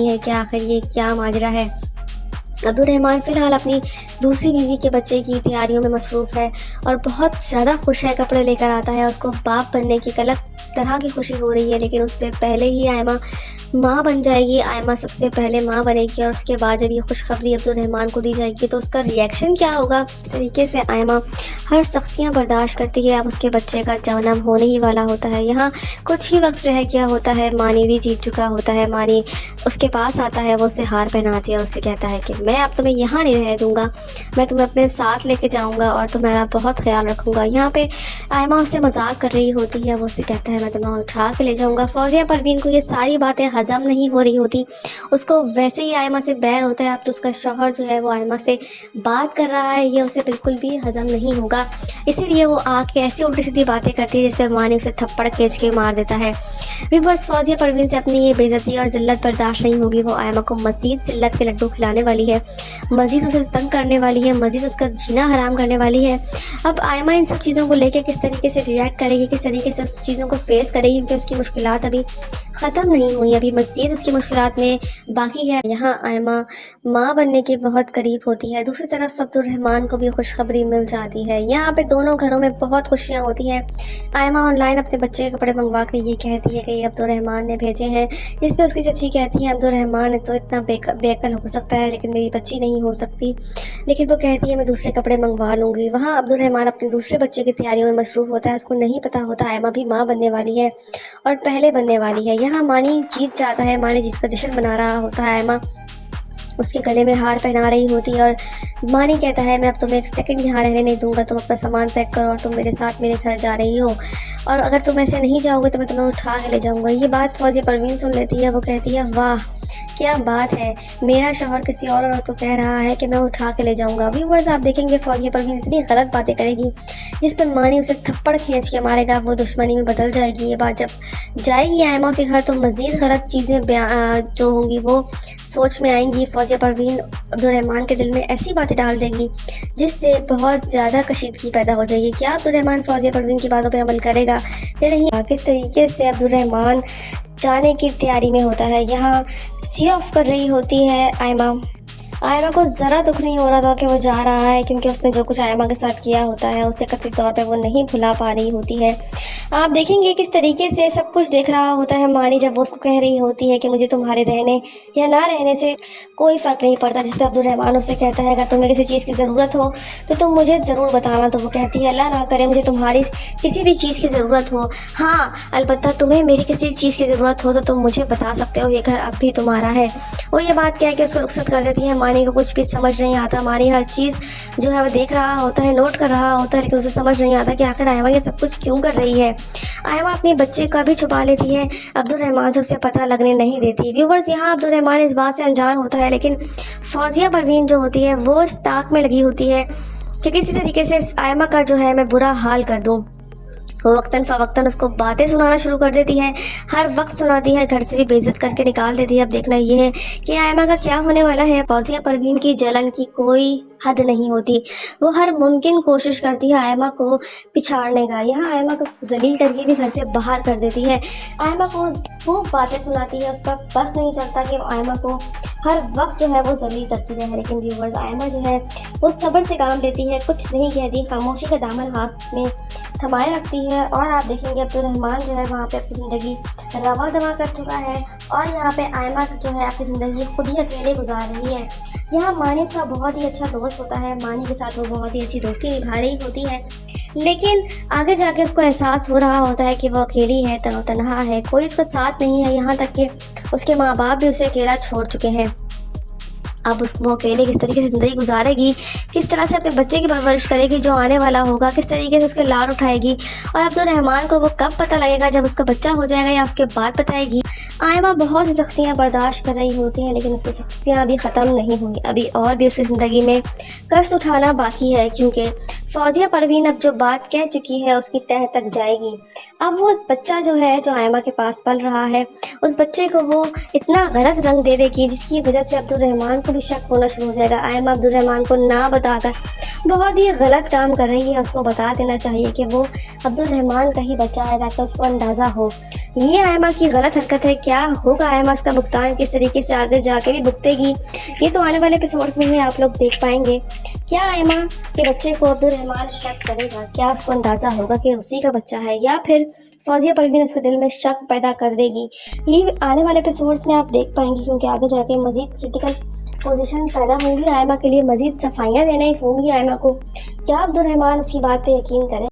है कि आखिर ये क्या माजरा है। अब्दुर्रहमान फ़िलहाल अपनी दूसरी बीवी के बच्चे की तैयारियों में मसरूफ़ है और बहुत ज़्यादा खुश है, कपड़े लेकर आता है। उसको बाप बनने की एक अलग तरह की खुशी हो रही है, लेकिन उससे पहले ही आयमा माँ बन जाएगी। आयमा सबसे पहले माँ बनेगी और उसके बाद जब ये खुशखबरी अब्दुर्रहमान को दी जाएगी तो उसका रिएक्शन क्या होगा। इस तरीके से आयमा हर सख्तियाँ बर्दाश्त करती है। अब उसके बच्चे का जन्म होने ही वाला होता है। यहाँ कुछ ही वक्त रह गया होता है। मानी भी जीत चुका होता है। मानी उसके पास आता है, वो उसे हार पहनाती है और उससे कहता है कि मैं अब तुम्हें यहाँ नहीं रह दूँगा, मैं तुम्हें अपने साथ लेके जाऊँगा और तुम्हारा बहुत ख्याल रखूँगा। यहाँ पे आयमा उससे मजाक कर रही होती है। वो उससे कहता है मैं तुम्हें उठा के ले जाऊँगा। फौजिया परवीन को ये सारी बातें हजम नहीं हो रही होती। उसको वैसे ही आयमा से बैर होता है। अब तो उसका शौहर जो है वो आयमा से बात कर रहा है, ये उसे बिल्कुल भी हजम नहीं होगा। इसीलिए वो आके ऐसी उल्टी सीधी बातें करती है जिसमें मानी उसे थप्पड़ खींच के मार देता है। व्यूअर्स, फौजिया परवीन से अपनी ये बेइज्जती और जिल्लत बर्दाश्त नहीं होगी। वो आयमा को मज़ीद जिल्लत के लड्डू खिलाने वाली है, मज़ीद उसे तंग करने वाली है, मज़ीद उसका जीना हराम करने वाली है। अब आयमा इन सब चीज़ों को लेकर किस तरीके से रिएक्ट करेगी, किस तरीके से उस चीज़ों को फेस करेगी, क्योंकि उसकी मुश्किलात अभी ख़त्म नहीं हुई, अभी मज़ीद उसकी मुश्किलात में बाकी है। यहाँ आयमा माँ बनने के बहुत करीब होती है। दूसरी तरफ अब्दुर्रहमान को भी खुशखबरी मिल जाती है। यहाँ पे दोनों घरों में बहुत खुशियाँ होती हैं। आयमा ऑनलाइन अपने बच्चे के कपड़े मंगवा कर ये कहती है कि ये अब्दुर्रहमान ने भेजे हैं। इस पर उसकी चची कहती है अब्दुर्रहमान तो इतना बेअक्ल हो सकता है लेकिन मेरी बच्ची नहीं हो सकती। लेकिन वो कहती है मैं दूसरे कपड़े मंगवा लूँगी। वहाँ अब्दुर्रहमान अपने दूसरे बच्चे की तैयारियों में मसरूफ़ होता है। उसको नहीं पता होता आयमा भी माँ बनने वाली है और पहले बनने वाली है। यहाँ मानी जीत जाता है। मानी जिसका जश्न मना रहा होता है। आयमा उसके गले में हार पहना रही होती है और मानी कहता है मैं अब तुम्हें एक सेकंड यहाँ रहने नहीं दूंगा, तुम अपना सामान पैक करो और तुम मेरे साथ मेरे घर जा रही हो और अगर तुम ऐसे नहीं जाओगे तो मैं तुम्हें उठा के ले जाऊंगा। ये बात फौजिया परवीन सुन लेती है। वो कहती है वाह क्या बात है, मेरा शौहर किसी और तो कह रहा है कि मैं उठा के ले जाऊंगा। व्यूअर्स, आप देखेंगे फौजिया परवीन इतनी गलत बातें करेगी जिस पर मानी उसे थप्पड़ खींच के मारेगा, वो दुश्मनी में बदल जाएगी। ये बात जब जाएगी आयमा उसके घर तो मज़ीद गलत चीज़ें जो होंगी वो सोच में आएंगी। फौजिया परवीन अब्दुर्रहमान के दिल में ऐसी बातें डाल देंगी जिससे बहुत ज़्यादा कशीदगी पैदा हो जाएगी। क्या अब्दुर्रहमान फौजिया परवीन की बातों पर अमल करेगा या नहीं? किस तरीके से अब्दुर्रहमान जाने की तैयारी में होता है। यहाँ सी ऑफ कर रही होती है आयमा। आयमा को ज़रा दुख नहीं हो रहा था कि वो जा रहा है, क्योंकि उसने जो कुछ आयमा के साथ किया होता है उसे कतई तौर पे वो नहीं भुला पा रही होती है। आप देखेंगे किस तरीके से सब कुछ देख रहा होता है मानी जब वो उसको कह रही होती है कि मुझे तुम्हारे रहने या ना रहने से कोई फ़र्क नहीं पड़ता। जिस पर अब्दुर्रहमान उससे कहता है अगर तुम्हें किसी चीज़ की ज़रूरत हो तो तुम मुझे ज़रूर बताना। तो वो कहती है अल्लाह ना करे मुझे तुम्हारी किसी भी चीज़ की ज़रूरत हो, हाँ अलबत्ता तुम्हें मेरी किसी चीज़ की ज़रूरत हो तो तुम मुझे बता सकते हो, ये घर अब भी तुम्हारा है। वो ये बात कह के उसको रुखसत कर देती है। मानी को कुछ भी समझ नहीं आता। मानी हर चीज़ जो है वो देख रहा होता है, नोट कर रहा होता है, लेकिन उसे समझ नहीं आता कि आखिर आयमा ये सब कुछ क्यों कर रही है। आयमा अपने बच्चे का भी छुपा लेती है, अब्दुर्रहमान से उसे पता लगने नहीं देती। व्यूवर्स, यहाँ अब्दुर्रहमान इस बात से अनजान होता है, लेकिन फौजिया परवीन जो होती है वो इस ताक में लगी होती है कि किसी तरीके से आयमा का जो है मैं बुरा हाल कर दूँ। वो वक्तन फ़वक्तन उसको बातें सुनाना शुरू कर देती है, हर वक्त सुनाती है, घर से भी बेइज्जत करके निकाल देती है। अब देखना ये है कि आयमा का क्या होने वाला है। फौजिया परवीन की जलन की कोई हद नहीं होती। वो हर मुमकिन कोशिश करती है आयमा को पिछाड़ने का। यहाँ आयमा को जलील करके भी घर से बाहर कर देती है। आयमा को खूब बातें सुनाती है। उसका बस नहीं चलता कि आयमा को हर वक्त जो है वो जलील करती रहे। लेकिन व्यूअर्स, आयमा जो है वो सब्र से काम लेती है, कुछ नहीं कहती, खामोशी का दामन हाथ में थमाए रखती है। और आप देखेंगे अब्दुर्रहमान जो है वहाँ पे अपनी ज़िंदगी रवा दवा कर चुका है और यहाँ पे आयमा जो है अपनी ज़िंदगी खुद ही अकेले गुजार रही है। यहाँ मानी उसका बहुत ही अच्छा दोस्त होता है, मानी के साथ वो बहुत ही अच्छी दोस्ती निभा रही होती है, लेकिन आगे जाके उसको एहसास हो रहा होता है कि वो अकेली है, तन्हा है, कोई उसका साथ नहीं है। यहाँ तक कि उसके माँ बाप भी उसे अकेला छोड़ चुके हैं। अब वो अकेले किस तरीके से ज़िंदगी गुजारेगी, किस तरह से अपने बच्चे की परवरिश करेगी जो आने वाला होगा, किस तरीके से उसके लाड उठाएगी और अब्दुर्रहमान को वो कब पता लगेगा, जब उसका बच्चा हो जाएगा या उसके बाद बताएगी। आयमा बहुत सी सख्तियाँ बर्दाश्त कर रही होती हैं, लेकिन उसकी सख्तियाँ अभी ख़त्म नहीं हुई। अभी और भी उसकी ज़िंदगी में कष्ट उठाना बाकी है, क्योंकि फौजिया परवीन अब जो बात कह चुकी है उसकी तह तक जाएगी। अब वो उस बच्चा जो है जो आयमा के पास पल रहा है, उस बच्चे को वो इतना गलत रंग दे देगी जिसकी वजह से अब्दुर्रहमान को भी शक होना शुरू हो जाएगा। आयमा अब्दुर्रहमान को ना बताकर बहुत ही गलत काम कर रही है, उसको बता देना चाहिए कि वो अब्दुल रहमान का ही बच्चा है ताकि उसको अंदाज़ा हो। ये आयमा की गलत हरकत है। क्या होगा आयमा इसका भुगतान किस तरीके से आगे जाके भी भुगतेगी, ये तो आने वाले एपिसोड्स में ही आप लोग देख पाएंगे। क्या आयमा के बच्चे को अब्दुल रहमान एक्सेप्ट करेगा, क्या उसको अंदाज़ा होगा कि उसी का बच्चा है, या फिर फौजिया परवीन उसके दिल में शक पैदा कर देगी, ये आने वाले एपिसोड्स में आप देख पाएंगे, क्योंकि आगे जाके मज़ीद क्रिटिकल पोजीशन पैदा होंगी। आयमा के लिए मज़ीद सफाइयाँ देनी होंगी आयमा को। क्या अब्दुल रहमान उसकी बात पे यकीन करें?